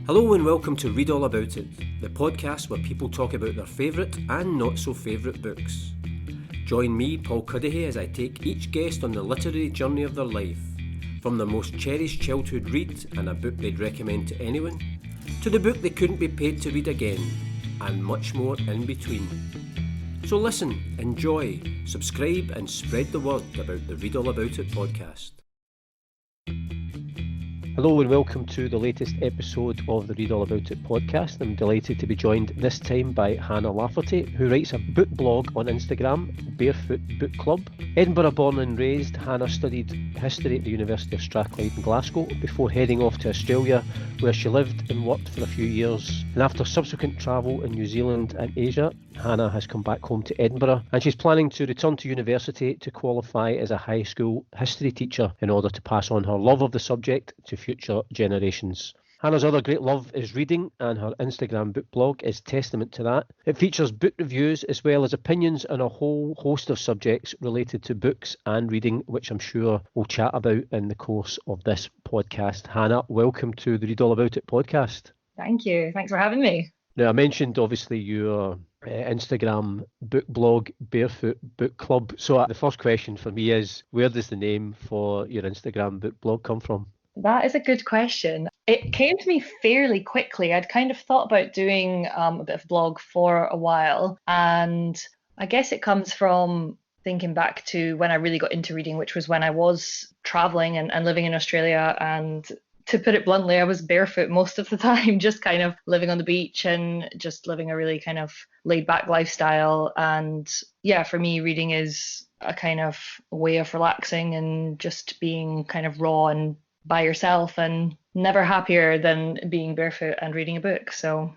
Hello and welcome to Read All About It, the podcast where people talk about their favourite and not so favourite books. Join me, Paul Cuddihy, as I take each guest on the literary journey of their life, from their most cherished childhood read and a book they'd recommend to anyone, to the book they couldn't be paid to read again, and much more in between. So listen, enjoy, subscribe and spread the word about the Read All About It podcast. Hello and welcome to the latest episode of the Read All About It podcast. I'm delighted to be joined this time by Hannah Lafferty, who writes a book blog on Instagram, Barefoot Book Club. Edinburgh born and raised, Hannah studied history at the University of Strathclyde in Glasgow before heading off to Australia, where she lived and worked for a few years. And after subsequent travel in New Zealand and Asia, Hannah has come back home to Edinburgh and she's planning to return to university to qualify as a high school history teacher in order to pass on her love of the subject to future generations. Hannah's other great love is reading, and her Instagram book blog is testament to that. It features book reviews as well as opinions on a whole host of subjects related to books and reading, which I'm sure we'll chat about in the course of this podcast. Hannah, welcome to the Read All About It podcast. Thank you. Thanks for having me. Now, I mentioned obviously your Instagram book blog, Barefoot Book Club. So the first question for me is, where does the name for your Instagram book blog come from? That is a good question. It came to me fairly quickly. I'd kind of thought about doing a bit of a blog for a while, and I guess it comes from thinking back to when I really got into reading, which was when I was traveling and living in Australia. And to put it bluntly, I was barefoot most of the time, just kind of living on the beach and just living a really kind of laid back lifestyle. And yeah, for me, reading is a kind of way of relaxing and just being kind of raw and by yourself, and never happier than being barefoot and reading a book. So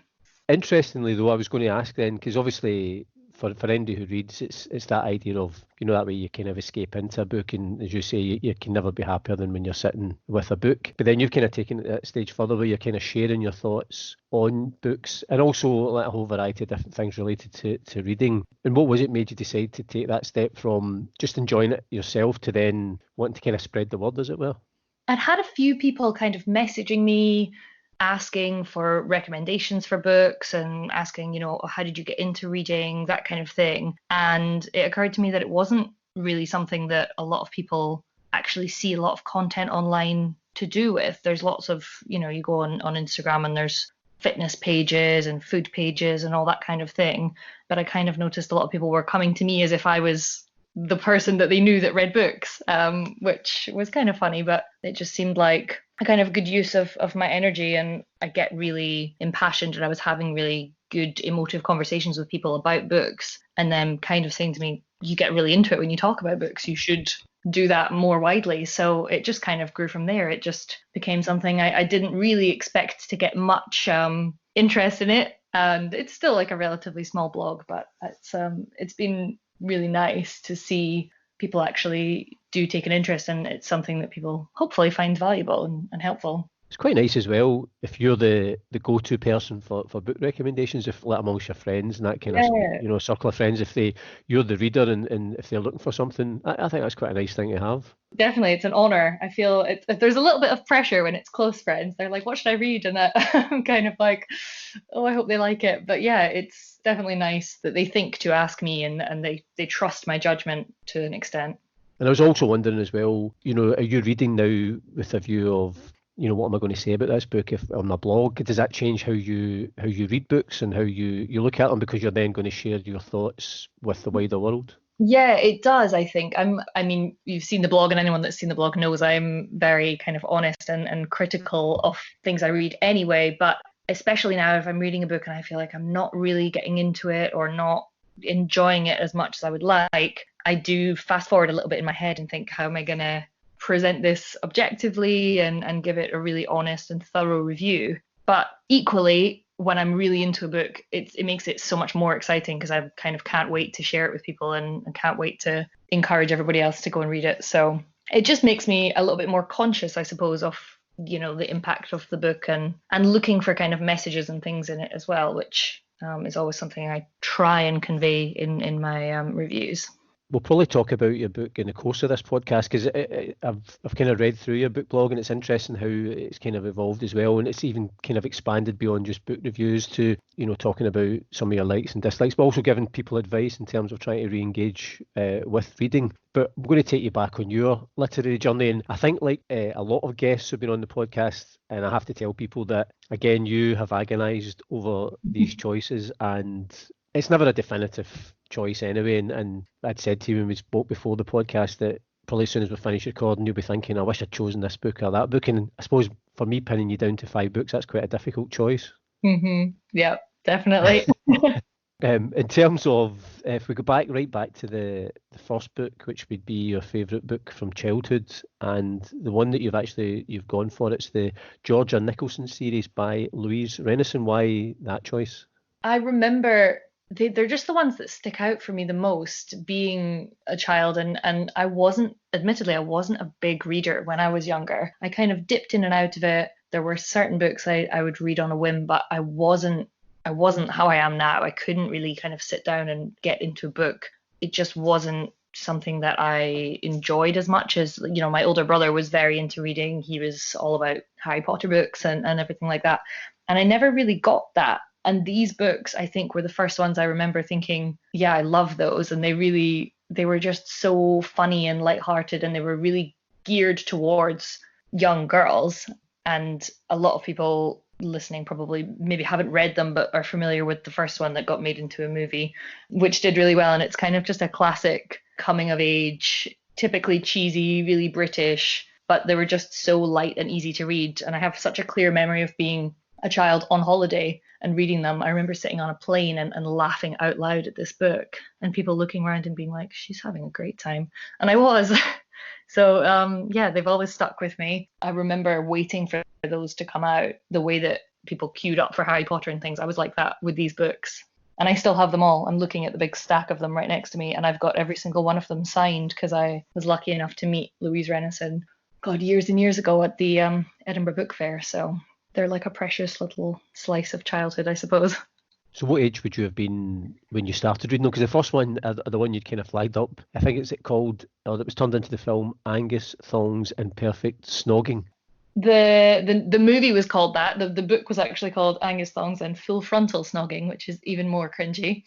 interestingly though, I was going to ask then, because obviously for anybody who reads, it's that idea of, that way you kind of escape into a book, and as you say, you can never be happier than when you're sitting with a book. But then you've kind of taken it a stage further where you're kind of sharing your thoughts on books and also like a whole variety of different things related to reading. And what was it made you decide to take that step from just enjoying it yourself to then wanting to kind of spread the word, as it were? I'd had a few people kind of messaging me, asking for recommendations for books and asking, how did you get into reading, that kind of thing. And it occurred to me that it wasn't really something that a lot of people actually see a lot of content online to do with. There's lots of, you go on Instagram and there's fitness pages and food pages and all that kind of thing. But I kind of noticed a lot of people were coming to me as if I was the person that they knew that read books, which was kind of funny, but it just seemed like a kind of good use of my energy. And I get really impassioned, and I was having really good emotive conversations with people about books, and then kind of saying to me, you get really into it when you talk about books, you should do that more widely. So it just kind of grew from there. It just became something I didn't really expect to get much interest in it, and it's still like a relatively small blog, but it's been really nice to see people actually do take an interest, and it's something that people hopefully find valuable and helpful. It's quite nice as well if you're the go-to person for book recommendations, if like amongst your friends and that kind of circle of friends, if you're the reader and if they're looking for something, I think that's quite a nice thing to have. Definitely, it's an honor. I feel there's a little bit of pressure when it's close friends. They're like, what should I read? And I'm kind of like, oh, I hope they like it. But yeah, it's definitely nice that they think to ask me, and they trust my judgment to an extent. And I was also wondering as well, are you reading now with a view of, what am I going to say about this book if on my blog? Does that change how you read books and how you look at them, because you're then going to share your thoughts with the wider world? Yeah, it does, I think. I mean, you've seen the blog, and anyone that's seen the blog knows I'm very kind of honest and critical of things I read anyway. But especially now, if I'm reading a book and I feel like I'm not really getting into it or not enjoying it as much as I would like, I do fast forward a little bit in my head and think, how am I going to present this objectively and give it a really honest and thorough review? But equally, when I'm really into a book, it makes it so much more exciting, because I kind of can't wait to share it with people and can't wait to encourage everybody else to go and read it. So it just makes me a little bit more conscious, I suppose, of the impact of the book and looking for kind of messages and things in it as well, which is always something I try and convey in my reviews. We'll probably talk about your book in the course of this podcast because I've kind of read through your book blog, and it's interesting how it's kind of evolved as well, and it's even kind of expanded beyond just book reviews to, you know, talking about some of your likes and dislikes, but also giving people advice in terms of trying to re-engage with reading. But I'm going to take you back on your literary journey, and I think like a lot of guests who've been on the podcast, and I have to tell people that again, you have agonised over these choices, and it's never a definitive choice anyway. And I'd said to you when we spoke before the podcast that probably as soon as we finish recording, you'll be thinking, I wish I'd chosen this book or that book. And I suppose for me, pinning you down to 5 books, that's quite a difficult choice. Yeah, definitely. In terms of, if we go right back to the first book, which would be your favourite book from childhood, and the one that you've gone for, it's the Georgia Nicholson series by Louise Renison. Why that choice? I remember they're just the ones that stick out for me the most, being a child, and admittedly, I wasn't a big reader when I was younger. I kind of dipped in and out of it. There were certain books I would read on a whim, but I wasn't how I am now. I couldn't really kind of sit down and get into a book. It just wasn't something that I enjoyed as much as, you know, my older brother was very into reading. He was all about Harry Potter books and everything like that. And I never really got that. And these books, I think, were the first ones I remember thinking, yeah, I love those. And they were just so funny and lighthearted, and they were really geared towards young girls. And a lot of people listening probably maybe haven't read them, but are familiar with the first one that got made into a movie, which did really well. And it's kind of just a classic coming of age, typically cheesy, really British, but they were just so light and easy to read. And I have such a clear memory of being a child on holiday and reading them. I remember sitting on a plane and laughing out loud at this book, and people looking around and being like, she's having a great time. And I was. So yeah, they've always stuck with me. I remember waiting for those to come out, the way that people queued up for Harry Potter and things. I was like that with these books. And I still have them all. I'm looking at the big stack of them right next to me, and I've got every single one of them signed because I was lucky enough to meet Louise Renison, God, years and years ago at the Edinburgh Book Fair. So they're like a precious little slice of childhood, I suppose. So what age would you have been when you started reading them? Because the first one, the one you'd kind of flagged up, I think it's called, or that was turned into the film, Angus, Thongs and Perfect Snogging. The movie was called that. The book was actually called Angus, Thongs and Full Frontal Snogging, which is even more cringy.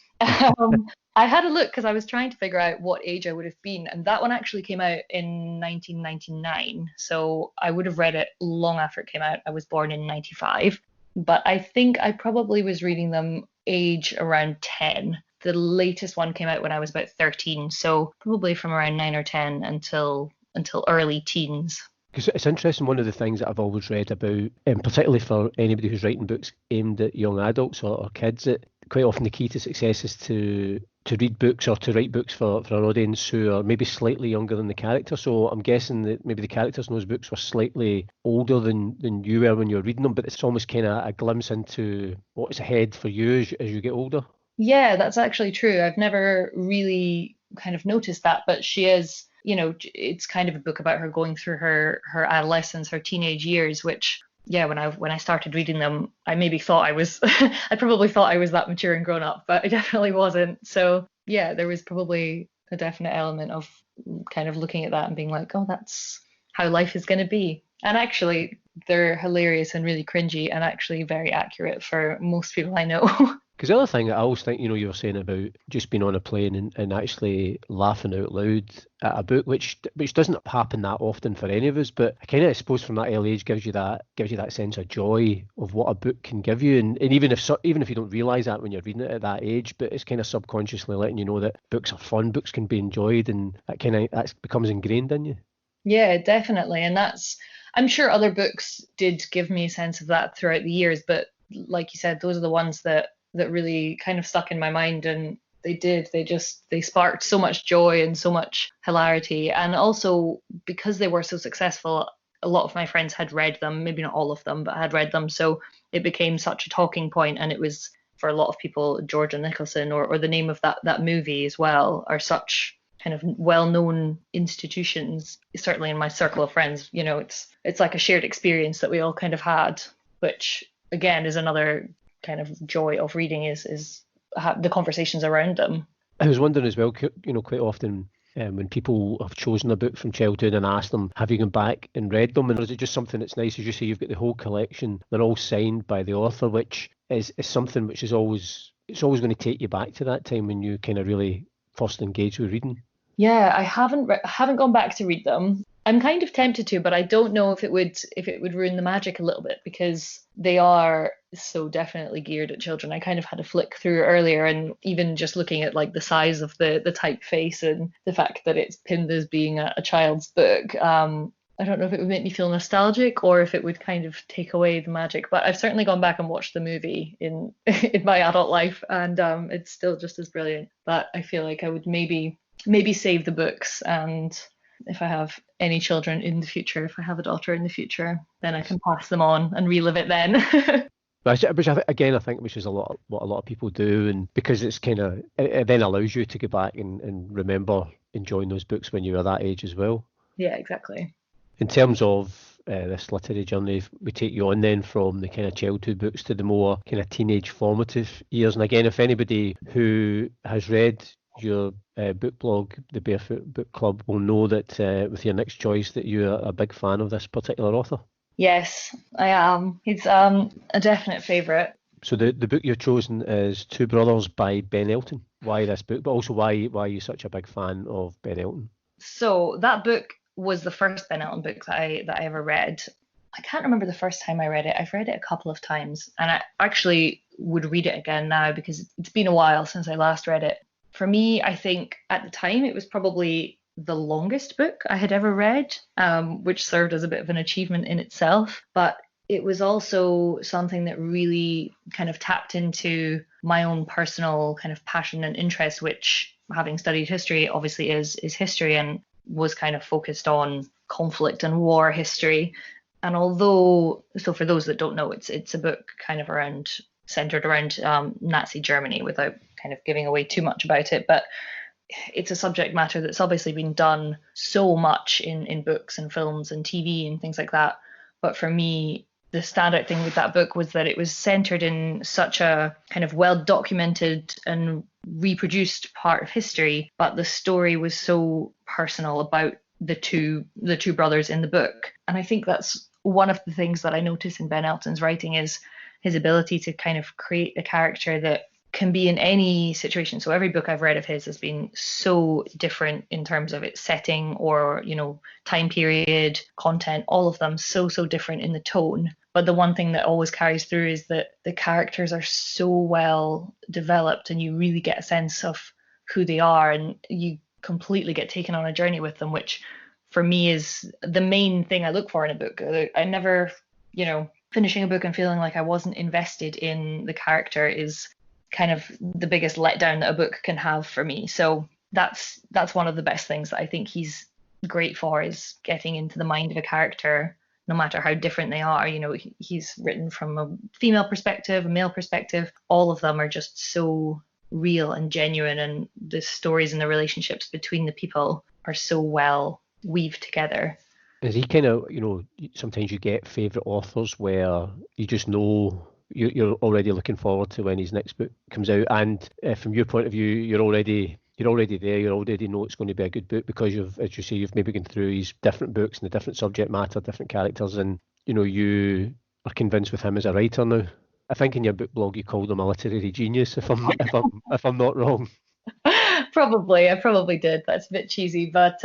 I had a look because I was trying to figure out what age I would have been, and that one actually came out in 1999. So I would have read it long after it came out. I was born in 95, but I think I probably was reading them age around 10. The latest one came out when I was about 13, so probably from around 9 or 10 until early teens. Because it's interesting, one of the things that I've always read about, and particularly for anybody who's writing books aimed at young adults or kids, that quite often the key to success is to read books or to write books for an audience who are maybe slightly younger than the character. So I'm guessing that maybe the characters in those books were slightly older than you were when you were reading them, but it's almost kind of a glimpse into what's ahead for you as you get older. Yeah, that's actually true. I've never really kind of noticed that, but she is, you know, it's kind of a book about her going through her adolescence, her teenage years, which, yeah, when I started reading them, I maybe thought I was I probably thought I was that mature and grown up, but I definitely wasn't. So yeah, there was probably a definite element of kind of looking at that and being like, oh, that's how life is going to be. And actually, they're hilarious and really cringy and actually very accurate for most people I know. Because the other thing I always think, you know, you were saying about just being on a plane and actually laughing out loud at a book, which doesn't happen that often for any of us, but I kind of suppose from that early age gives you that sense of joy of what a book can give you, and even if you don't realise that when you're reading it at that age, but it's kind of subconsciously letting you know that books are fun, books can be enjoyed, and that becomes ingrained in you. Yeah, definitely. And I'm sure other books did give me a sense of that throughout the years, but like you said, those are the ones that really kind of stuck in my mind, and they sparked so much joy and so much hilarity. And also because they were so successful, a lot of my friends had read them, maybe not all of them, but had read them, so it became such a talking point. And it was, for a lot of people, Georgia Nicholson or the name of that movie as well are such kind of well-known institutions. Certainly in my circle of friends, you know, it's like a shared experience that we all kind of had, which again is another kind of joy of reading is the conversations around them. I was wondering as well, you know, quite often when people have chosen a book from childhood and asked them, have you gone back and read them? And is it just something that's nice, as you say, you've got the whole collection, they're all signed by the author, which is something which is always, it's always going to take you back to that time when you kind of really first engaged with reading. Yeah, I haven't gone back to read them. I'm kind of tempted to, but I don't know if it would ruin the magic a little bit because they are so definitely geared at children. I kind of had a flick through earlier, and even just looking at like the size of the typeface and the fact that it's pinned as being a child's book. I don't know if it would make me feel nostalgic or if it would kind of take away the magic. But I've certainly gone back and watched the movie in in my adult life, and it's still just as brilliant. But I feel like I would maybe save the books, and if I have any children in the future, if I have a daughter in the future, then I can pass them on and relive it then. Again, I think which is a lot what a lot of people do, and because it's kind of it then allows you to go back and remember enjoying those books when you were that age as well. Yeah, exactly. In terms of this literary journey, we take you on then from the kind of childhood books to the more kind of teenage formative years. And again, if anybody who has read your book blog, the Barefoot Book Club, will know that with your next choice that you are a big fan of this particular author. Yes, I am. He's a definite favourite. So the book you've chosen is Two Brothers by Ben Elton. Why this book, but also why are you such a big fan of Ben Elton? So that book was the first Ben Elton book that I ever read. I can't remember the first time I read it. I've read it a couple of times, and I actually would read it again now because it's been a while since I last read it. For me, I think at the time it was probably the longest book I had ever read, which served as a bit of an achievement in itself. But it was also something that really kind of tapped into my own personal kind of passion and interest, which, having studied history, obviously is history, and was kind of focused on conflict and war history. And although, so for those that don't know, it's a book kind of centered around Nazi Germany, without kind of giving away too much about it, but it's a subject matter that's obviously been done so much in books and films and TV and things like that. But for me, the standout thing with that book was that it was centered in such a kind of well documented and reproduced part of history, but the story was so personal about the two brothers in the book. And I think that's one of the things that I notice in Ben Elton's writing is his ability to kind of create a character that can be in any situation. So every book I've read of his has been so different in terms of its setting or, time period, content, all of them so different in the tone. But the one thing that always carries through is that the characters are so well developed and you really get a sense of who they are and you completely get taken on a journey with them, which for me is the main thing I look for in a book. I never, finishing a book and feeling like I wasn't invested in the character is kind of the biggest letdown that a book can have for me. So that's one of the best things that I think he's great for, is getting into the mind of a character, no matter how different they are. He's written from a female perspective, a male perspective. All of them are just so real and genuine, and the stories and the relationships between the people are so well weaved together. Is he kind of, sometimes you get favourite authors where you just know you're already looking forward to when his next book comes out, and from your point of view, you're already there. You already know it's going to be a good book because as you say, you've maybe gone through his different books and the different subject matter, different characters, and you are convinced with him as a writer now. I think in your book blog you called him a literary genius, if I'm not wrong. I probably did. That's a bit cheesy, but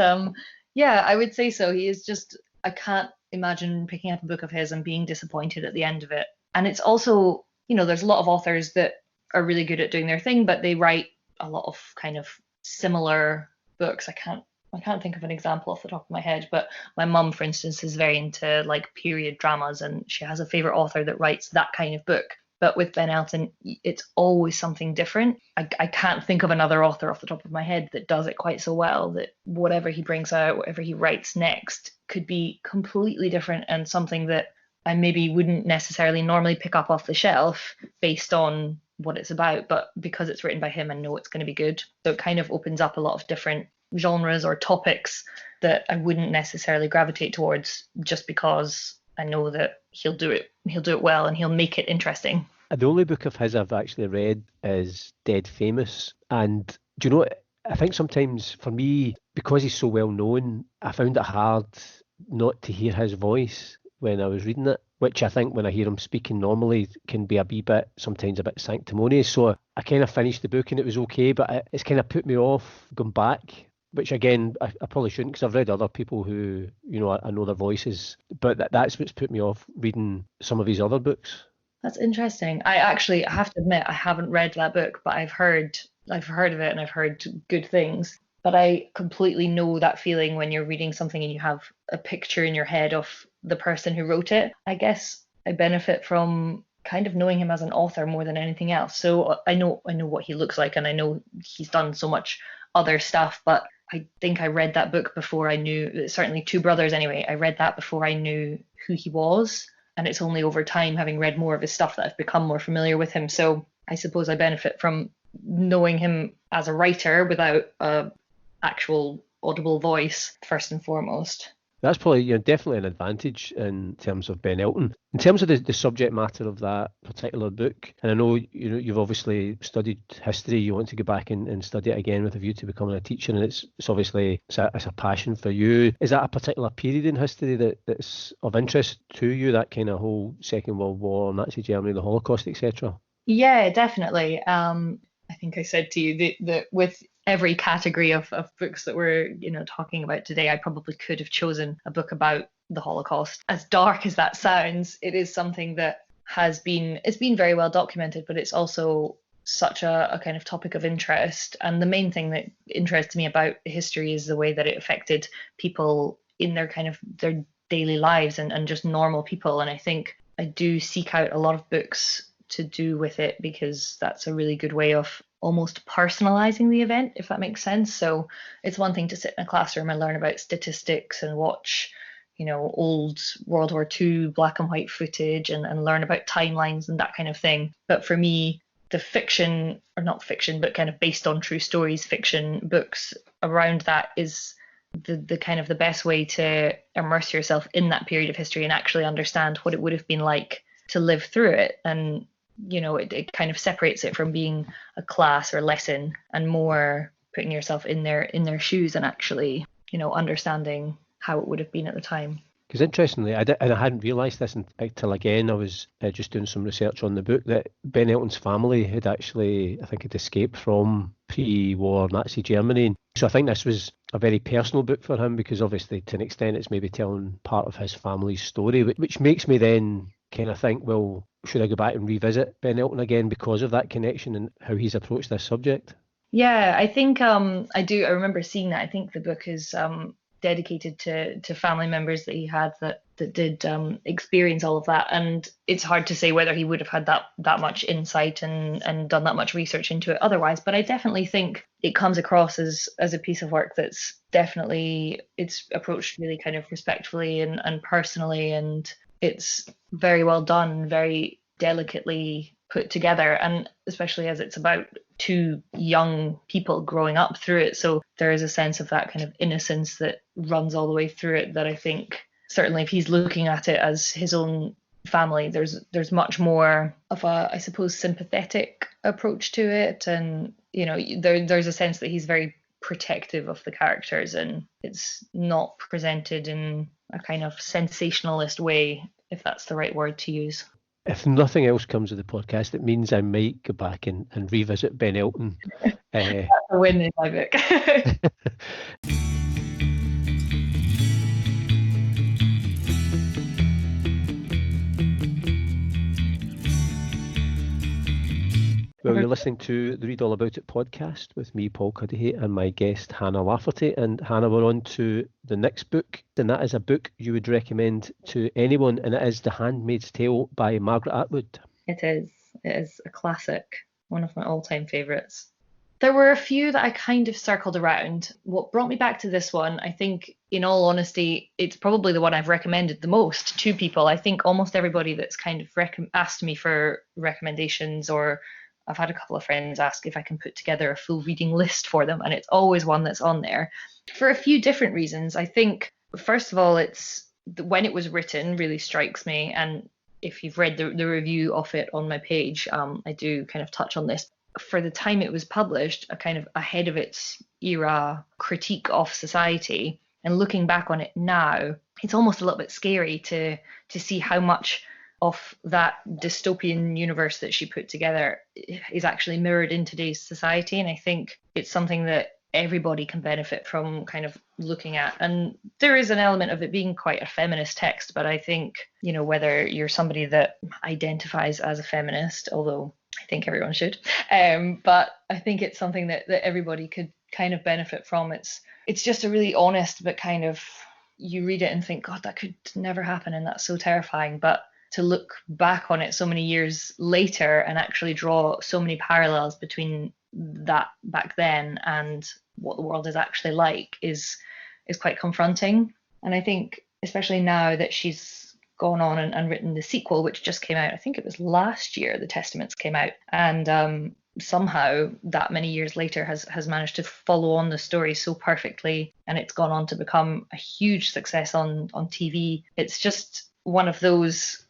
yeah, I would say so. He is just, I can't imagine picking up a book of his and being disappointed at the end of it. And it's also, there's a lot of authors that are really good at doing their thing, but they write a lot of kind of similar books. I can't think of an example off the top of my head, but my mum, for instance, is very into like period dramas, and she has a favorite author that writes that kind of book. But with Ben Elton, it's always something different. I can't think of another author off the top of my head that does it quite so well, that whatever he brings out, whatever he writes next could be completely different and something that I maybe wouldn't necessarily normally pick up off the shelf based on what it's about, but because it's written by him, I know it's going to be good. So it kind of opens up a lot of different genres or topics that I wouldn't necessarily gravitate towards just because I know that he'll do it well and he'll make it interesting. The only book of his I've actually read is Dead Famous. And do you know, I think sometimes for me, because he's so well known, I found it hard not to hear his voice when I was reading it, which I think when I hear him speaking normally can be a wee bit, sometimes a bit sanctimonious. So I kind of finished the book and it was okay, but it's kind of put me off going back, which again, I probably shouldn't, because I've read other people who, I know their voices, but that's what's put me off reading some of his other books. That's interesting. I have to admit I haven't read that book, but I've heard of it and I've heard good things. But I completely know that feeling when you're reading something and you have a picture in your head of the person who wrote it. I guess I benefit from kind of knowing him as an author more than anything else. So I know what he looks like and I know he's done so much other stuff, but I think I read that book before I knew, certainly Two Brothers anyway, I read that before I knew who he was. And it's only over time, having read more of his stuff, that I've become more familiar with him. So I suppose I benefit from knowing him as a writer without a actual audible voice, first and foremost. That's probably definitely an advantage in terms of Ben Elton. In terms of the subject matter of that particular book, and I know you've obviously studied history, you want to go back and study it again with a view to becoming a teacher, and it's obviously it's a passion for you. Is that a particular period in history that's of interest to you, that kind of whole Second World War, Nazi Germany, the Holocaust, etc.? Yeah, definitely. I think I said to you that with every category of books that we're talking about today, I probably could have chosen a book about the Holocaust. As dark as that sounds, it is something that it's been very well documented, but it's also such a kind of topic of interest. And the main thing that interests me about history is the way that it affected people in their kind of their daily lives and just normal people. And I think I do seek out a lot of books to do with it because that's a really good way of almost personalizing the event, if that makes sense. So it's one thing to sit in a classroom and learn about statistics and watch, old World War II black and white footage and learn about timelines and that kind of thing. But for me, the fiction, or not fiction, but kind of based on true stories, fiction books around that is the kind of the best way to immerse yourself in that period of history and actually understand what it would have been like to live through it. And it kind of separates it from being a class or lesson and more putting yourself in their shoes and actually, understanding how it would have been at the time. Because interestingly, I hadn't realised this until again I was just doing some research on the book, that Ben Elton's family had actually, I think, had escaped from pre-war Nazi Germany. So I think this was a very personal book for him because obviously to an extent it's maybe telling part of his family's story, which makes me then kind of think, well, should I go back and revisit Ben Elton again because of that connection and how he's approached this subject? Yeah, I think I do. I remember seeing that. I think the book is dedicated to family members that he had that did experience all of that. And it's hard to say whether he would have had that much insight and done that much research into it otherwise. But I definitely think it comes across as a piece of work that's definitely, it's approached really kind of respectfully and personally, and it's very well done, very delicately put together, and especially as it's about two young people growing up through it. So there is a sense of that kind of innocence that runs all the way through it that I think certainly if he's looking at it as his own family, there's much more of a, I suppose, sympathetic approach to it. And, there's a sense that he's very protective of the characters and it's not presented in a kind of sensationalist way, if that's the right word to use. If nothing else comes of the podcast, it means I might go back and revisit Ben Elton. That's a win in my book. Well, you're listening to the Read All About It podcast with me, Paul Cuddihy, and my guest, Hannah Lafferty. And Hannah, we're on to the next book, and that is a book you would recommend to anyone, and it is The Handmaid's Tale by Margaret Atwood. It is. It is a classic, one of my all-time favourites. There were a few that I kind of circled around. What brought me back to this one, I think, in all honesty, it's probably the one I've recommended the most to people. I think almost everybody that's kind of asked me for recommendations, or I've had a couple of friends ask if I can put together a full reading list for them, and it's always one that's on there for a few different reasons. I think, first of all, it's when it was written really strikes me, and if you've read the review of it on my page, I do kind of touch on this. for the time it was published, a kind of ahead of its era critique of society. And looking back on it now, it's almost a little bit scary to see how much of that dystopian universe that she put together is actually mirrored in today's society. And I think it's something that everybody can benefit from kind of looking at. And there is an element of it being quite a feminist text, but I think, whether you're somebody that identifies as a feminist, although I think everyone should, but I think it's something that everybody could kind of benefit from. It's just a really honest, but kind of, you read it and think, God, that could never happen, and that's so terrifying. But to look back on it so many years later and actually draw so many parallels between that back then and what the world is actually like is quite confronting. And I think especially now that she's gone on and written the sequel, which just came out, I think it was last year, The Testaments came out, and somehow that many years later has managed to follow on the story so perfectly, and it's gone on to become a huge success on TV. It's just one of those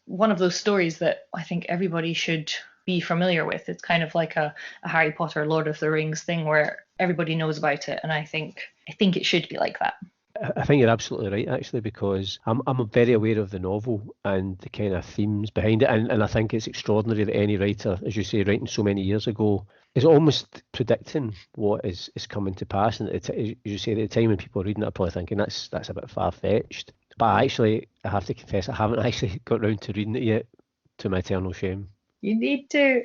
stories that I think everybody should be familiar with. It's kind of like a Harry Potter, Lord of the Rings thing where everybody knows about it, and I think it should be like that. I think you're absolutely right, actually, because I'm very aware of the novel and the kind of themes behind it, and I think it's extraordinary that any writer, as you say, writing so many years ago, is almost predicting what is coming to pass. And as you say, at the time when people are reading it, are probably thinking that's a bit far-fetched. But I have to confess, I haven't actually got round to reading it yet, to my eternal shame. You need to.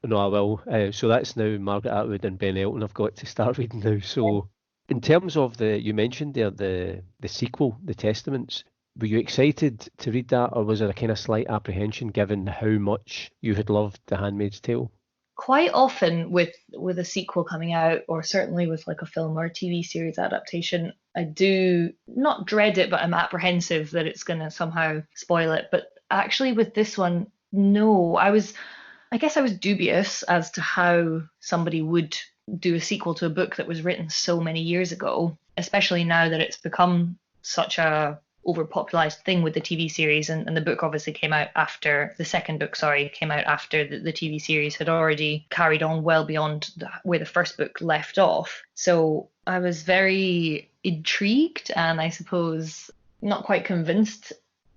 No, I will. So that's now Margaret Atwood and Ben Elton I've got to start reading now. So in terms of you mentioned there, the sequel, The Testaments, were you excited to read that, or was there a kind of slight apprehension given how much you had loved The Handmaid's Tale? Quite often with a sequel coming out, or certainly with like a film or a TV series adaptation, I do not dread it, but I'm apprehensive that it's going to somehow spoil it. But actually with this one, no, I guess I was dubious as to how somebody would do a sequel to a book that was written so many years ago, especially now that it's become such a overpopularized thing with the TV series, and the book obviously came out after the second book, came out after the TV series had already carried on well beyond where the first book left off. So I was very intrigued, and I suppose not quite convinced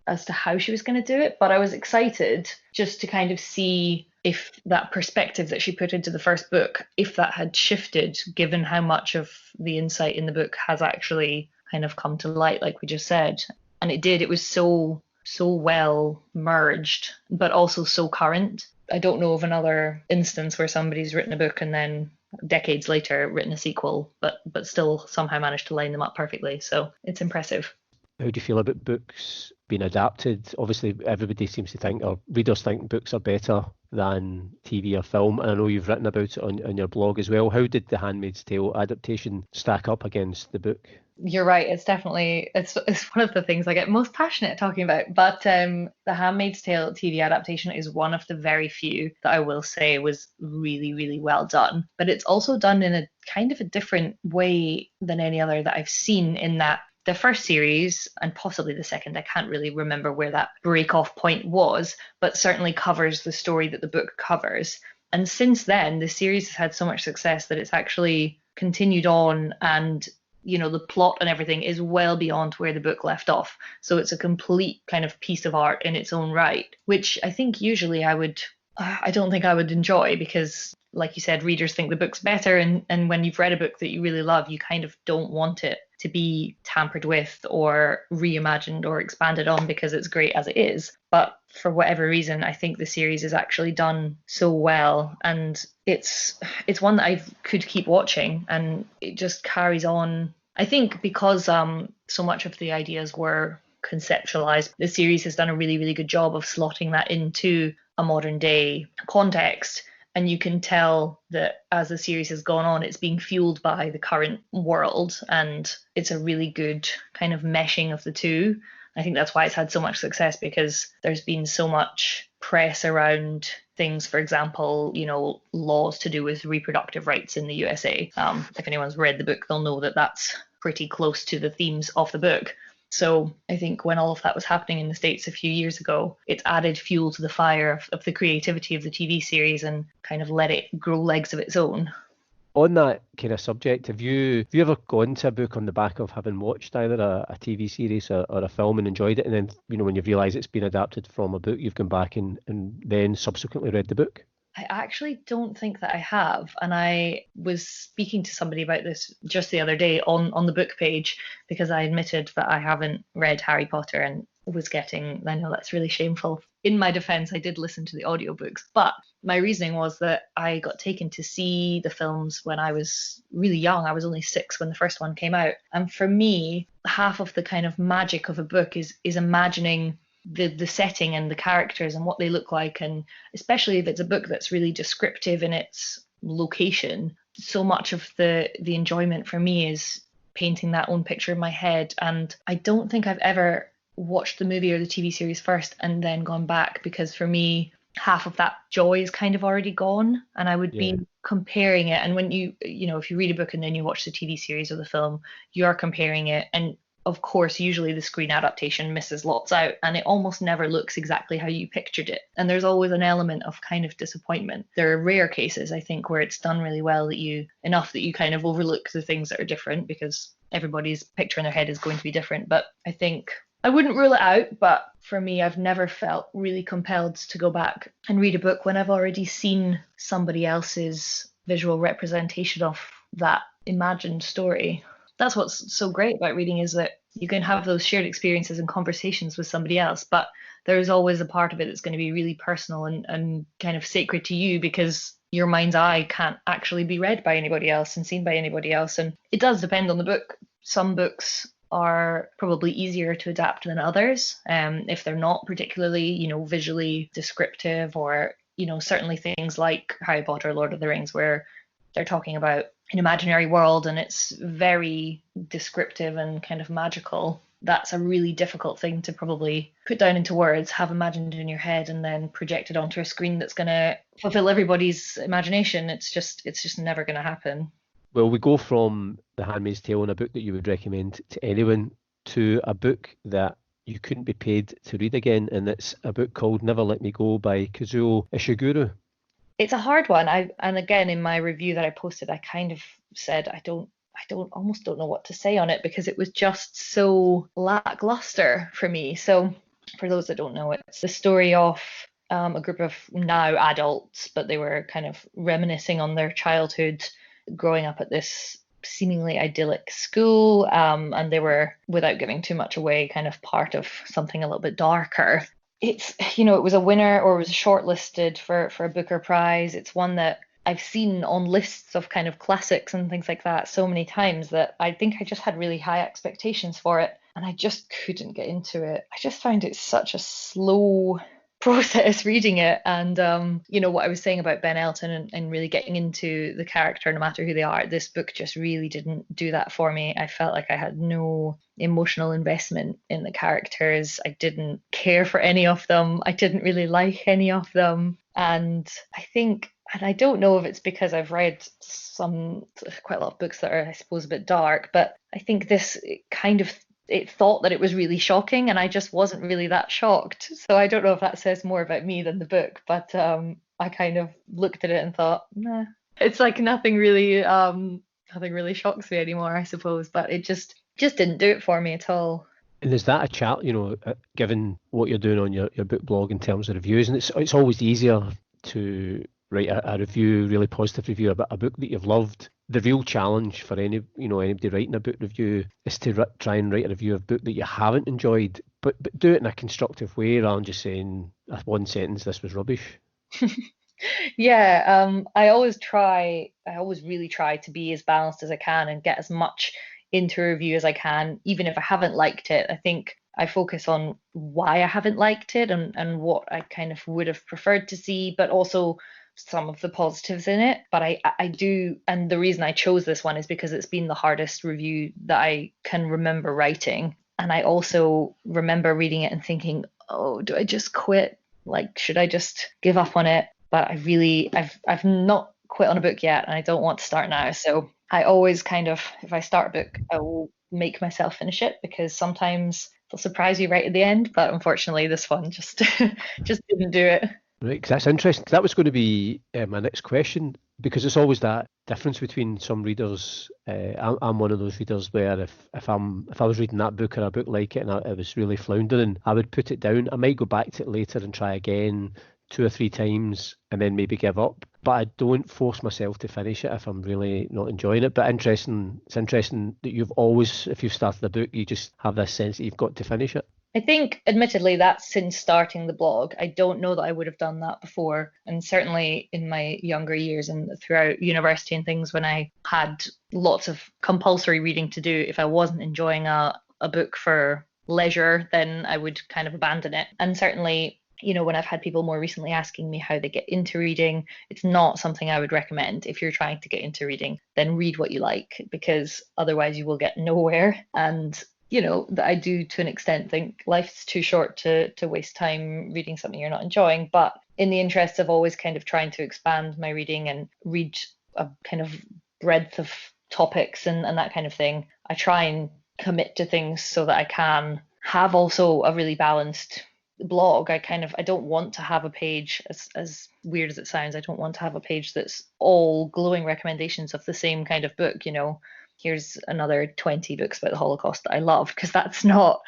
as to how she was going to do it, but I was excited just to kind of see if that perspective that she put into the first book, if that had shifted, given how much of the insight in the book has actually kind of come to light, like we just said. And it did. It was so well merged, but also so current. I don't know of another instance where somebody's written a book and then decades later written a sequel, but still somehow managed to line them up perfectly. So it's impressive. How do you feel about books being adapted? Obviously, everybody seems to think, or readers think, books are better than TV or film. And I know you've written about it on your blog as well. How did The Handmaid's Tale adaptation stack up against the book? You're right. It's definitely, it's one of the things I get most passionate talking about. But The Handmaid's Tale TV adaptation is one of the very few that I will say was really, really well done. But it's also done in a kind of a different way than any other that I've seen, in that the first series, and possibly the second, I can't really remember where that break-off point was, but certainly covers the story that the book covers. And since then, the series has had so much success that it's actually continued on, and the plot and everything is well beyond where the book left off. So it's a complete kind of piece of art in its own right, which I think usually I don't think I would enjoy, because like you said, readers think the book's better, and when you've read a book that you really love, you kind of don't want it to be tampered with or reimagined or expanded on, because it's great as it is. But for whatever reason, I think the series is actually done so well, and it's one that I could keep watching, and it just carries on. I think because so much of the ideas were conceptualized, the series has done a really, really good job of slotting that into a modern day context. And you can tell that as the series has gone on, it's being fueled by the current world, and it's a really good kind of meshing of the two. I think that's why it's had so much success, because there's been so much press around things, for example, laws to do with reproductive rights in the USA. If anyone's read the book, they'll know that that's pretty close to the themes of the book. So I think when all of that was happening in the States a few years ago, it added fuel to the fire of the creativity of the TV series and kind of let it grow legs of its own. On that kind of subject, have you ever gone to a book on the back of having watched either a TV series or a film and enjoyed it, and then when you've realised it's been adapted from a book, you've gone back and then subsequently read the book? I actually don't think that I have. And I was speaking to somebody about this just the other day on the book page because I admitted that I haven't read Harry Potter and was getting, I know that's really shameful. In my defense, I did listen to the audiobooks, but my reasoning was that I got taken to see the films when I was really young. I was only 6 when the first one came out. And for me, half of the kind of magic of a book is imagining the setting and the characters and what they look like, and especially if it's a book that's really descriptive in its location, so much of the enjoyment for me is painting that own picture in my head. And I don't think I've ever watched the movie or the TV series first and then gone back, because for me half of that joy is kind of already gone, and I would be comparing it. And when if you read a book and then you watch the TV series or the film, you are comparing it, and of course, usually the screen adaptation misses lots out and it almost never looks exactly how you pictured it. And there's always an element of kind of disappointment. There are rare cases, I think, where it's done really well that you kind of overlook the things that are different, because everybody's picture in their head is going to be different. But I think I wouldn't rule it out, but for me, I've never felt really compelled to go back and read a book when I've already seen somebody else's visual representation of that imagined story. That's what's so great about reading, is that you can have those shared experiences and conversations with somebody else, but there's always a part of it that's going to be really personal and kind of sacred to you, because your mind's eye can't actually be read by anybody else and seen by anybody else. And it does depend on the book. Some books are probably easier to adapt than others, if they're not particularly, visually descriptive, or, certainly things like Harry Potter, Lord of the Rings, where they're talking about an imaginary world and it's very descriptive and kind of magical. That's a really difficult thing to probably put down into words, have imagined in your head, and then project it onto a screen that's going to fulfill everybody's imagination. It's just never going to happen. Well, we go from The Handmaid's Tale and a book that you would recommend to anyone to a book that you couldn't be paid to read again, and it's a book called Never Let Me Go by Kazuo Ishiguro. It's a hard one. And again, in my review that I posted, I kind of said I almost don't know what to say on it, because it was just so lackluster for me. So for those that don't know, it's the story of a group of now adults, but they were kind of reminiscing on their childhood growing up at this seemingly idyllic school, and they were, without giving too much away, kind of part of something a little bit darker. It's, it was a winner, or was shortlisted for a Booker Prize. It's one that I've seen on lists of kind of classics and things like that so many times that I think I just had really high expectations for it, and I just couldn't get into it. I just found it such a slow process reading it. And what I was saying about Ben Elton and really getting into the character no matter who they are, this book just really didn't do that for me. I felt like I had no emotional investment in the characters. I didn't care for any of them. I didn't really like any of them. And I think, and I don't know if it's because I've read quite a lot of books that are, I suppose, a bit dark, but I think this it thought that it was really shocking, and I just wasn't really that shocked. So I don't know if that says more about me than the book, but I kind of looked at it and thought, nah, it's like nothing really shocks me anymore, I suppose. But it just didn't do it for me at all. And is that a chat, given what you're doing on your book blog in terms of reviews, and it's always easier to write a review, really positive review about a book that you've loved. The real challenge for anybody writing a book review is to try and write a review of a book that you haven't enjoyed, but do it in a constructive way rather than just saying one sentence, this was rubbish. Yeah, I always really try to be as balanced as I can and get as much into a review as I can, even if I haven't liked it. I think I focus on why I haven't liked it and what I kind of would have preferred to see, but also some of the positives in it. But I do, and the reason I chose this one is because it's been the hardest review that I can remember writing. And I also remember reading it and thinking, oh, do I just quit? Like, should I just give up on it? But I've not quit on a book yet, and I don't want to start now. So I always kind of, if I start a book, I will make myself finish it because sometimes they'll surprise you right at the end. But unfortunately, this one just just didn't do it. Right, 'cause that's interesting. That was going to be my next question, because it's always that difference between some readers. I'm one of those readers where if I was reading that book or a book like it and I was really floundering, I would put it down. I might go back to it later and try again two or three times and then maybe give up. But I don't force myself to finish it if I'm really not enjoying it. But interesting, it's interesting that you've always, if you've started a book, you just have this sense that you've got to finish it. I think, admittedly, that's since starting the blog. I don't know that I would have done that before. And certainly in my younger years and throughout university and things, when I had lots of compulsory reading to do, if I wasn't enjoying a book for leisure, then I would kind of abandon it. And certainly, when I've had people more recently asking me how they get into reading, it's not something I would recommend. If you're trying to get into reading, then read what you like, because otherwise you will get nowhere. And that I do to an extent think life's too short to waste time reading something you're not enjoying. But in the interest of always kind of trying to expand my reading and read a kind of breadth of topics and that kind of thing, I try and commit to things so that I can have also a really balanced blog. I don't want to have a page, as weird as it sounds, I don't want to have a page that's all glowing recommendations of the same kind of book. Here's another 20 books about the Holocaust that I love, because that's not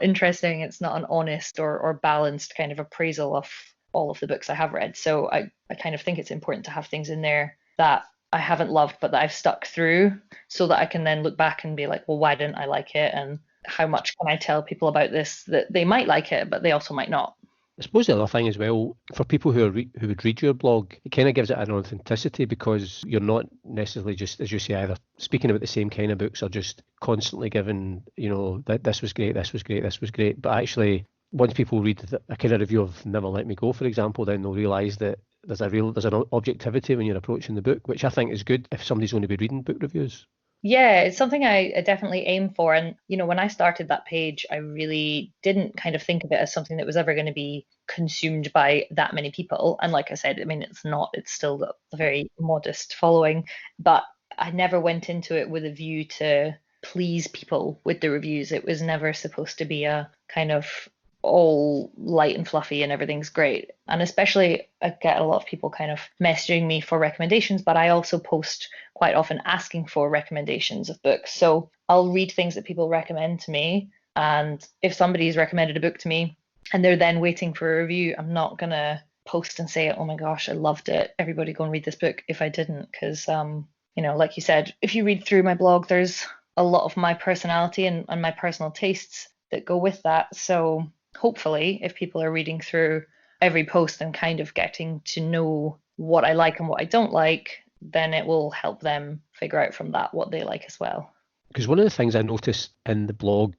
interesting. It's not an honest or balanced kind of appraisal of all of the books I have read. So I kind of think it's important to have things in there that I haven't loved but that I've stuck through, so that I can then look back and be like, well, why didn't I like it? And how much can I tell people about this that they might like it, but they also might not. I suppose the other thing as well, for people who would read your blog, it kind of gives it an authenticity, because you're not necessarily just, as you say, either speaking about the same kind of books or just constantly giving, that this was great, this was great, this was great. But actually, once people read a kind of review of Never Let Me Go, for example, then they'll realise that there's an objectivity when you're approaching the book, which I think is good if somebody's going to be reading book reviews. Yeah, it's something I definitely aim for. And, when I started that page, I really didn't kind of think of it as something that was ever going to be consumed by that many people. And like I said, I mean, it's not, it's still a very modest following, but I never went into it with a view to please people with the reviews. It was never supposed to be a kind of all light and fluffy and everything's great. And especially, I get a lot of people kind of messaging me for recommendations, but I also post quite often asking for recommendations of books. So I'll read things that people recommend to me. And if somebody's recommended a book to me and they're then waiting for a review, I'm not going to post and say, oh my gosh, I loved it, everybody go and read this book, if I didn't. Because, like you said, if you read through my blog, there's a lot of my personality and my personal tastes that go with that. So hopefully, if people are reading through every post and kind of getting to know what I like and what I don't like, then it will help them figure out from that what they like as well. Because one of the things I noticed in the blog,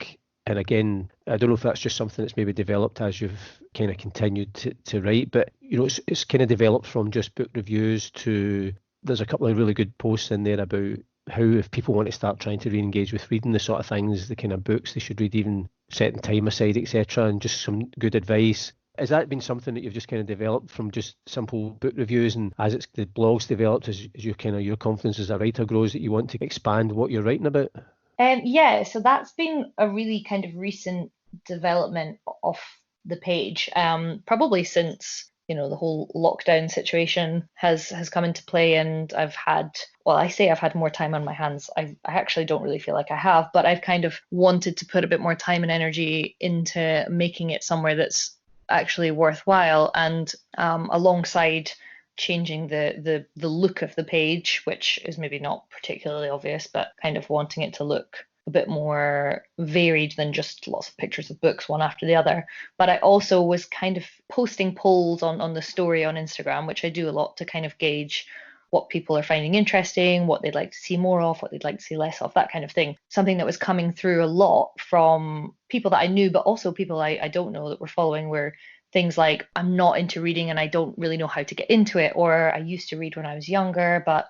and again, I don't know if that's just something that's maybe developed as you've kind of continued to write, but it's kind of developed from just book reviews to, there's a couple of really good posts in there about how, if people want to start trying to re-engage with reading, the sort of things, the kind of books they should read, even setting time aside, etc., and just some good advice. Has that been something that you've just kind of developed from just simple book reviews, and as the blog's developed, as your confidence as a writer grows, that you want to expand what you're writing about? Yeah, so that's been a really kind of recent development of the page. Probably since the whole lockdown situation has come into play, and I say I've had more time on my hands. I actually don't really feel like I have, but I've kind of wanted to put a bit more time and energy into making it somewhere that's actually worthwhile, and alongside changing the look of the page, which is maybe not particularly obvious, but kind of wanting it to look a bit more varied than just lots of pictures of books one after the other. But I also was kind of posting polls on the story on Instagram, which I do a lot, to kind of gauge what people are finding interesting, what they'd like to see more of, what they'd like to see less of, that kind of thing. Something that was coming through a lot from people that I knew, but also people I don't know that were following, were things like, I'm not into reading and I don't really know how to get into it, or I used to read when I was younger, but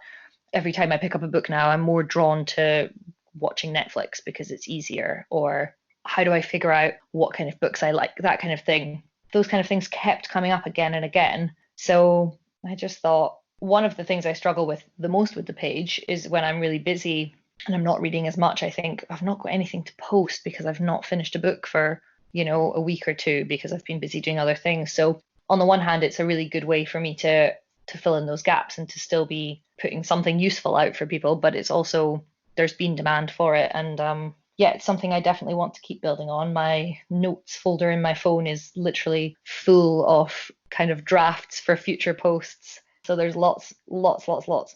every time I pick up a book now, I'm more drawn to watching Netflix because it's easier, or how do I figure out what kind of books I like, that kind of thing. Those kind of things kept coming up again and again. So I just thought, one of the things I struggle with the most with the page is when I'm really busy and I'm not reading as much. I think I've not got anything to post because I've not finished a book for, a week or two because I've been busy doing other things. So on the one hand, it's a really good way for me to fill in those gaps and to still be putting something useful out for people, but it's also there's been demand for it. And yeah, it's something I definitely want to keep building on. My notes folder in my phone is literally full of kind of drafts for future posts. So there's lots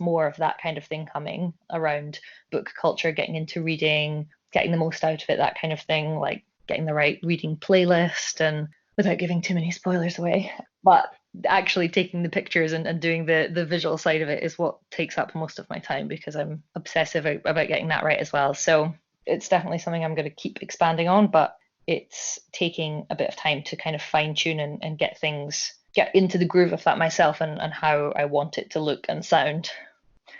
more of that kind of thing coming around book culture, getting into reading, getting the most out of it, that kind of thing, like getting the right reading playlist and without giving too many spoilers away. But actually taking the pictures and doing the visual side of it is what takes up most of my time because I'm obsessive about getting that right as well. So it's definitely something I'm going to keep expanding on, but it's taking a bit of time to kind of fine tune and get into the groove of that myself and how I want it to look and sound.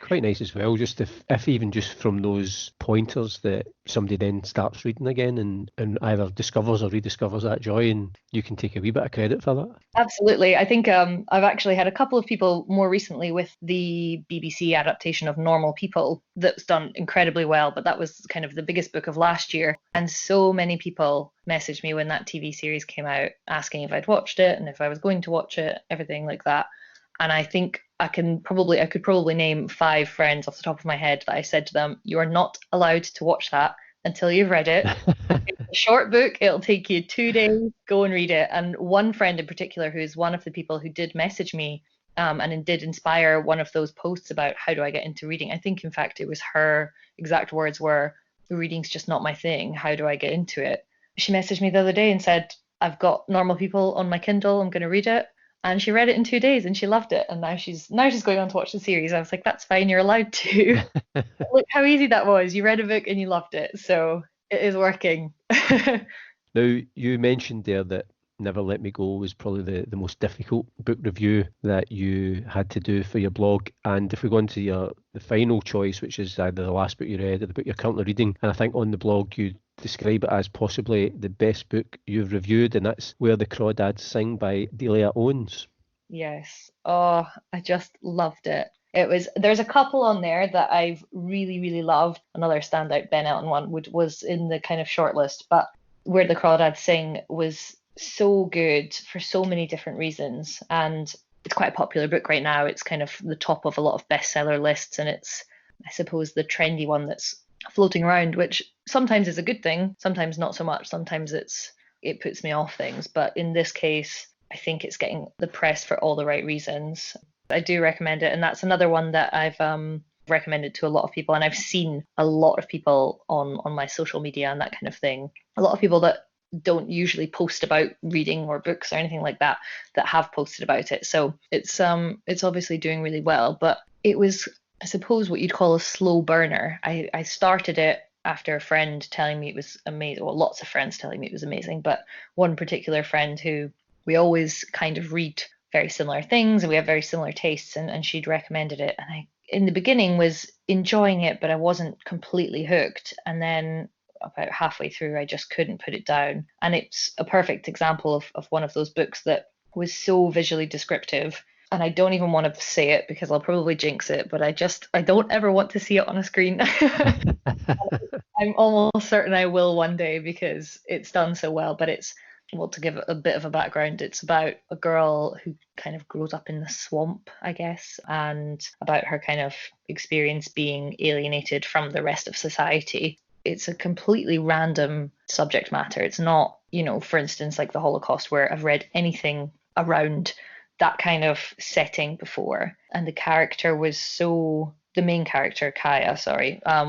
Quite nice as well, just if even just from those pointers that somebody then starts reading again and either discovers or rediscovers that joy, and you can take a wee bit of credit for that. Absolutely. I think I've actually had a couple of people more recently with the BBC adaptation of Normal People that's done incredibly well, but that was kind of the biggest book of last year. And so many people messaged me when that TV series came out asking if I'd watched it and if I was going to watch it, everything like that. And I think I could probably name 5 friends off the top of my head that I said to them, you are not allowed to watch that until you've read it. It's a short book. It'll take you 2 days. Go and read it. And one friend in particular, who is one of the people who did message me and did inspire one of those posts about how do I get into reading. I think, in fact, it was her exact words were, reading's just not my thing. How do I get into it? She messaged me the other day and said, I've got Normal People on my Kindle. I'm going to read it. And she read it in 2 days and she loved it. And now she's going on to watch the series. I was like, that's fine, you're allowed to. Look how easy that was. You read a book and you loved it. So it is working. Now, you mentioned there that Never Let Me Go was probably the most difficult book review that you had to do for your blog. And if we go into the final choice, which is either the last book you read or the book you're currently reading, and I think on the blog you describe it as possibly the best book you've reviewed, and that's Where the Crawdads Sing by Delia Owens. Yes. Oh, I just loved it. There's a couple on there that I've really, really loved. Another standout Ben Elton one was in the kind of shortlist, but Where the Crawdads Sing was so good for so many different reasons. And it's quite a popular book right now. It's kind of the top of a lot of bestseller lists, and it's, I suppose, the trendy one that's floating around, which sometimes is a good thing, sometimes not so much. Sometimes it puts me off things. But in this case, I think it's getting the press for all the right reasons. I do recommend it, and that's another one that I've recommended to a lot of people, and I've seen a lot of people on my social media and that kind of thing. A lot of people that don't usually post about reading or books or anything like that have posted about it. So it's obviously doing really well. But it was, I suppose, what you'd call a slow burner. I started it after a friend telling me it was amazing. Well, lots of friends telling me it was amazing, but one particular friend who we always kind of read very similar things and we have very similar tastes, and she'd recommended it. And I, in the beginning, was enjoying it, but I wasn't completely hooked. And then about halfway through, I just couldn't put it down. And it's a perfect example of one of those books that was so visually descriptive. And I don't even want to say it because I'll probably jinx it, but I don't ever want to see it on a screen. I'm almost certain I will one day because it's done so well. But well, to give a bit of a background, it's about a girl who kind of grows up in the swamp, I guess, and about her kind of experience being alienated from the rest of society. It's a completely random subject matter. It's not, for instance, like the Holocaust, where I've read anything around that kind of setting before. And the main character, Kaya,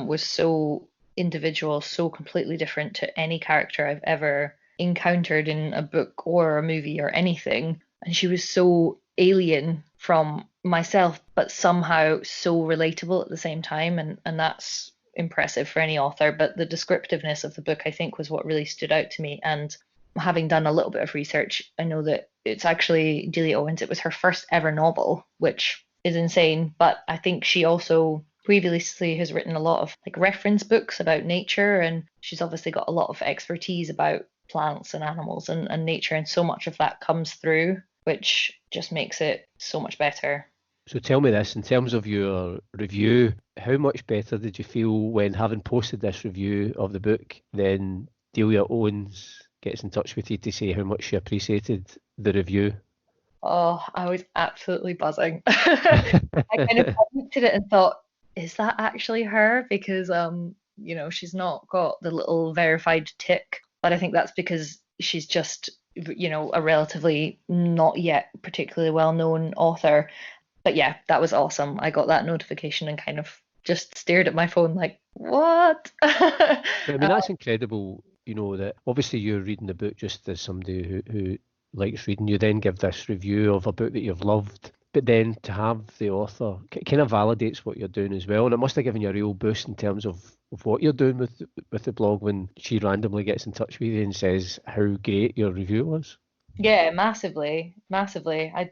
was so individual, so completely different to any character I've ever encountered in a book or a movie or anything. And she was so alien from myself, but somehow so relatable at the same time. And that's impressive for any author. But the descriptiveness of the book, I think, was what really stood out to me. And having done a little bit of research, I know that it's actually Delia Owens. It was her first ever novel, which is insane. But I think she also previously has written a lot of like reference books about nature, and she's obviously got a lot of expertise about plants and animals and nature, and so much of that comes through, which just makes it so much better. So tell me this, in terms of your review, how much better did you feel when, having posted this review of the book, then Delia Owens gets in touch with you to say how much she appreciated the review? Oh, I was absolutely buzzing. I kind of looked at it and thought, is that actually her? Because she's not got the little verified tick, but I think that's because she's just, a relatively not yet particularly well-known author. But yeah, that was awesome. I got that notification and kind of just stared at my phone like, what? But I mean, that's incredible, that obviously you're reading the book just as somebody who likes reading. You then give this review of a book that you've loved, but then to have the author kind of validates what you're doing as well. And it must have given you a real boost in terms of what you're doing with the blog when she randomly gets in touch with you and says how great your review was. Yeah, massively, massively. I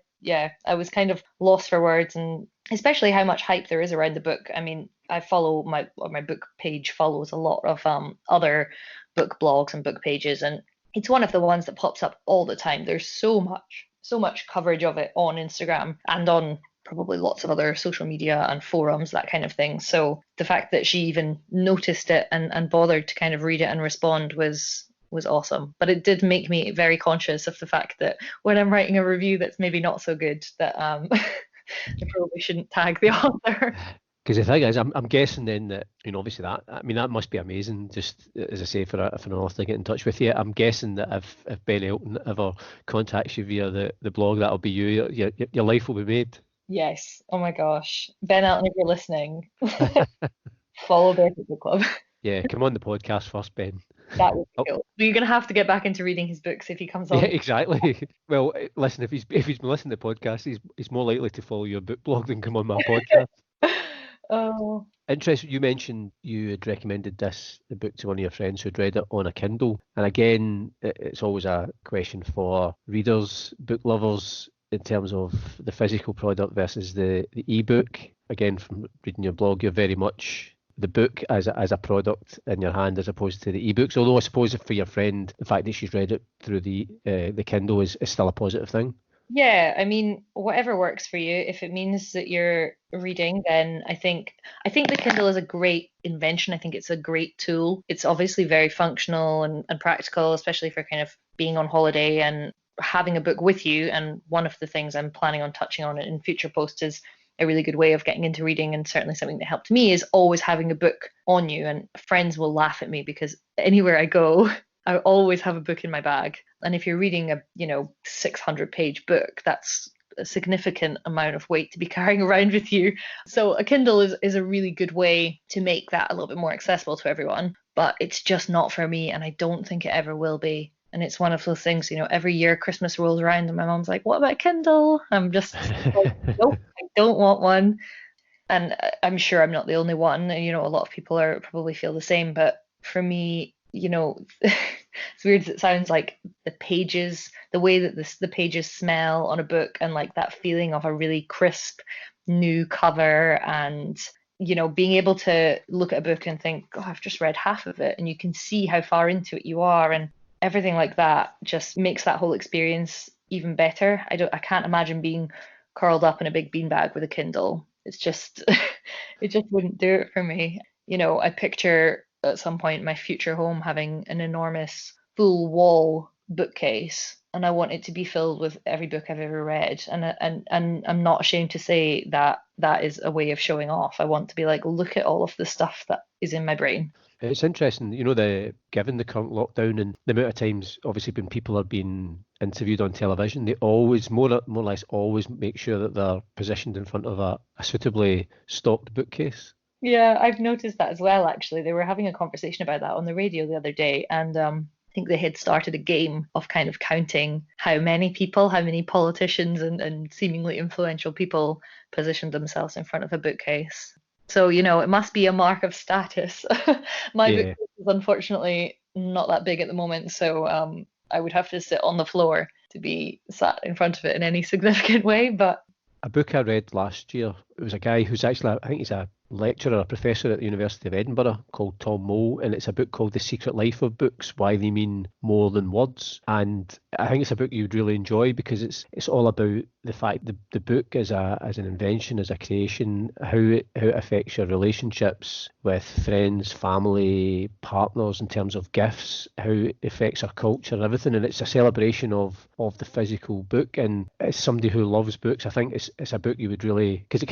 was kind of lost for words, and especially how much hype there is around the book. I mean, I follow my book page follows a lot of other book blogs and book pages, and it's one of the ones that pops up all the time. There's so much coverage of it on Instagram and on probably lots of other social media and forums, that kind of thing. So the fact that she even noticed it and bothered to kind of read it and respond was awesome. But it did make me very conscious of the fact that when I'm writing a review that's maybe not so good, that I probably shouldn't tag the author. Because the thing is, I'm guessing then that, obviously that must be amazing, just as I say, for an author to get in touch with you. I'm guessing that if Ben Elton ever contacts you via the blog, that'll be you. Your life will be made. Yes. Oh my gosh. Ben Elton, if you're listening, follow Barefoot Book Club. Yeah, come on the podcast first, Ben. That would Oh, be cool. But you're gonna have to get back into reading his books if he comes yeah, on. exactly. Well, listen, if he's been listening to the podcast, he's more likely to follow your book blog than come on my podcast. Oh. Interesting. You mentioned you had recommended the book to one of your friends who'd read it on a Kindle. And again, it's always a question for readers, book lovers, in terms of the physical product versus the ebook. Again, from reading your blog, you're very much the book as a product in your hand as opposed to the ebooks. Although I suppose for your friend, the fact that she's read it through the Kindle is still a positive thing. Yeah, I mean, whatever works for you. If it means that you're reading, then I think the Kindle is a great invention. I think it's a great tool. It's obviously very functional and practical, especially for kind of being on holiday and having a book with you. And one of the things I'm planning on touching on in future posts is a really good way of getting into reading, and certainly something that helped me is always having a book on you. And friends will laugh at me because anywhere I go, I always have a book in my bag. And if you're reading a 600-page book, that's a significant amount of weight to be carrying around with you. So a Kindle is a really good way to make that a little bit more accessible to everyone. But it's just not for me, and I don't think it ever will be. And it's one of those things, every year Christmas rolls around and my mom's like, what about Kindle? I'm just like, nope, I don't want one. And I'm sure I'm not the only one. A lot of people are probably feel the same. But for me, as weird as it sounds, like the pages, the way that the pages smell on a book, and like that feeling of a really crisp new cover, and being able to look at a book and think, oh, I've just read half of it, and you can see how far into it you are, and everything like that just makes that whole experience even better. I can't imagine being curled up in a big beanbag with a Kindle. It's just it just wouldn't do it for me. I picture at some point my future home having an enormous full wall bookcase, and I want it to be filled with every book I've ever read. And I'm not ashamed to say that that is a way of showing off. I want to be like, look at all of the stuff that is in my brain. It's interesting, given the current lockdown and the amount of times, obviously, when people are being interviewed on television, they always, more or less, always make sure that they're positioned in front of a suitably stocked bookcase. Yeah, I've noticed that as well, actually. They were having a conversation about that on the radio the other day, and I think they had started a game of kind of counting how many politicians and seemingly influential people positioned themselves in front of a bookcase. So, it must be a mark of status. My Yeah. bookcase is unfortunately not that big at the moment, so I would have to sit on the floor to be sat in front of it in any significant way. But A book I read last year, it was a guy who's actually, I think he's a lecturer, a professor at the University of Edinburgh called Tom Moe, and it's a book called The Secret Life of Books, Why They Mean More Than Words. And I think it's a book you'd really enjoy because it's all about the fact the book as an invention, as a creation, how it affects your relationships with friends, family, partners in terms of gifts, how it affects our culture and everything. And it's a celebration of the physical book. And as somebody who loves books, I think it's a book you would really, because it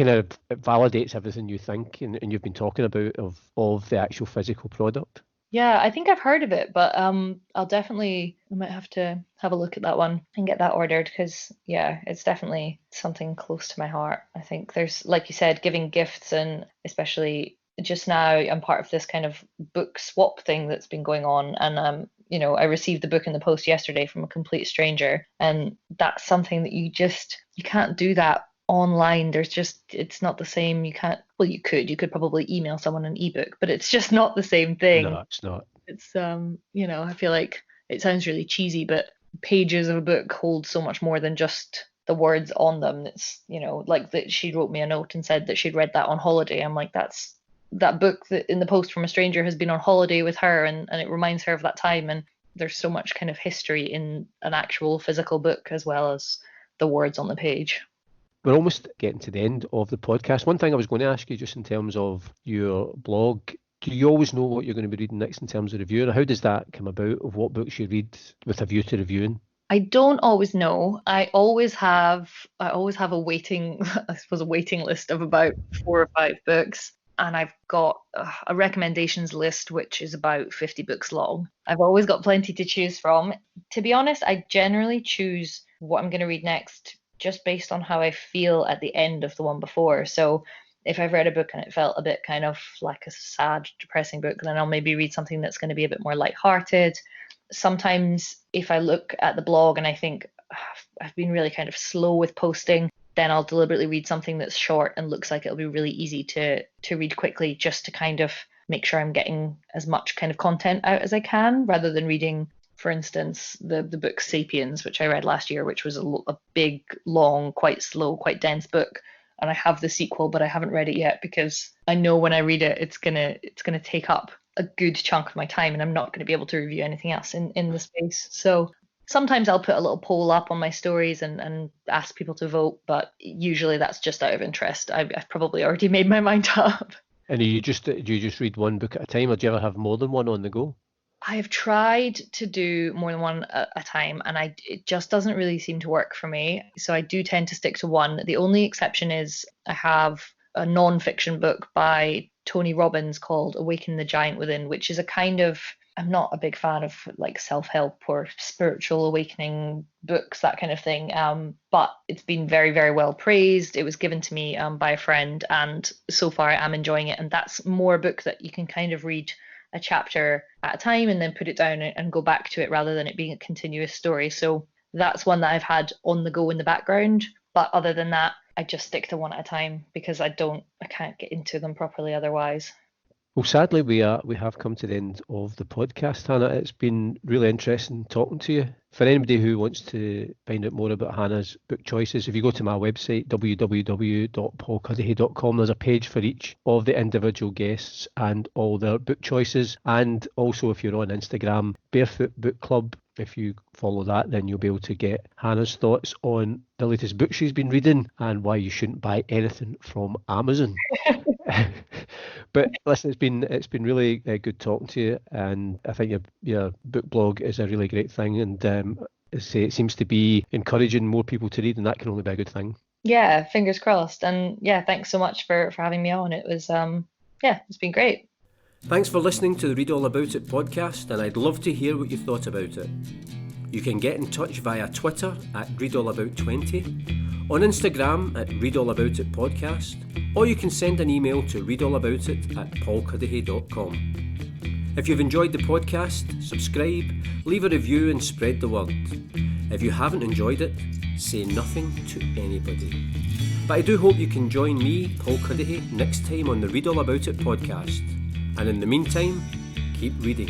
validates everything you think and you've been talking about of the actual physical product. Yeah, I think I've heard of it, but I might have to have a look at that one and get that ordered because, yeah, it's definitely something close to my heart. I think there's, like you said, giving gifts, and especially just now I'm part of this kind of book swap thing that's been going on. And, I received the book in the post yesterday from a complete stranger, and that's something that you can't do that online. It's not the same. You could probably email someone an ebook, but it's just not the same thing. No, it's not. It's I feel like it sounds really cheesy, but pages of a book hold so much more than just the words on them. It's, like that she wrote me a note and said that she'd read that on holiday. I'm like, that book that in the post from a stranger has been on holiday with her, and it reminds her of that time. And there's so much kind of history in an actual physical book as well as the words on the page. We're almost getting to the end of the podcast. One thing I was going to ask you, just in terms of your blog, do you always know what you're going to be reading next in terms of review? Or how does that come about, of what books you read with a view to reviewing? I don't always know. I always have a waiting list of about 4 or 5 books. And I've got a recommendations list, which is about 50 books long. I've always got plenty to choose from. To be honest, I generally choose what I'm going to read next just based on how I feel at the end of the one before. So if I've read a book and it felt a bit kind of like a sad, depressing book, then I'll maybe read something that's going to be a bit more lighthearted. Sometimes if I look at the blog and I think I've been really kind of slow with posting, then I'll deliberately read something that's short and looks like it'll be really easy to read quickly, just to kind of make sure I'm getting as much kind of content out as I can, rather than reading, for instance, the book Sapiens, which I read last year, which was a big, long, quite slow, quite dense book. And I have the sequel, but I haven't read it yet because I know when I read it, it's gonna take up a good chunk of my time, and I'm not going to be able to review anything else in the space. So sometimes I'll put a little poll up on my stories and ask people to vote, but usually that's just out of interest. I've probably already made my mind up. And do you just read one book at a time, or do you ever have more than one on the go? I have tried to do more than one at a time, and it just doesn't really seem to work for me. So I do tend to stick to one. The only exception is I have a non-fiction book by Tony Robbins called Awaken the Giant Within, which is a kind of, I'm not a big fan of like self-help or spiritual awakening books, that kind of thing. But it's been very, very well praised. It was given to me by a friend, and so far I am enjoying it. And that's more a book that you can kind of read a chapter at a time and then put it down and go back to it, rather than it being a continuous story. So that's one that I've had on the go in the background. But other than that, I just stick to one at a time because I can't get into them properly otherwise. Well, sadly, we have come to the end of the podcast, Hannah. It's been really interesting talking to you. For anybody who wants to find out more about Hannah's book choices, if you go to my website, www.paulcuddihy.com, there's a page for each of the individual guests and all their book choices. And also, if you're on Instagram, Barefoot Book Club, if you follow that, then you'll be able to get Hannah's thoughts on the latest book she's been reading and why you shouldn't buy anything from Amazon. But listen, it's been really good talking to you, and I think your book blog is a really great thing, and it seems to be encouraging more people to read, and that can only be a good thing. Yeah, fingers crossed. And yeah, thanks so much for having me on. It was it's been great. Thanks for listening to the Read All About It podcast, and I'd love to hear what you thought about it. You can get in touch via Twitter at ReadAllAbout20, on Instagram at ReadAllAboutItPodcast, or you can send an email to readallaboutit@paulcuddihy.com. If you've enjoyed the podcast, subscribe, leave a review and spread the word. If you haven't enjoyed it, say nothing to anybody. But I do hope you can join me, Paul Cuddihy, next time on the Read All About It podcast. And in the meantime, keep reading.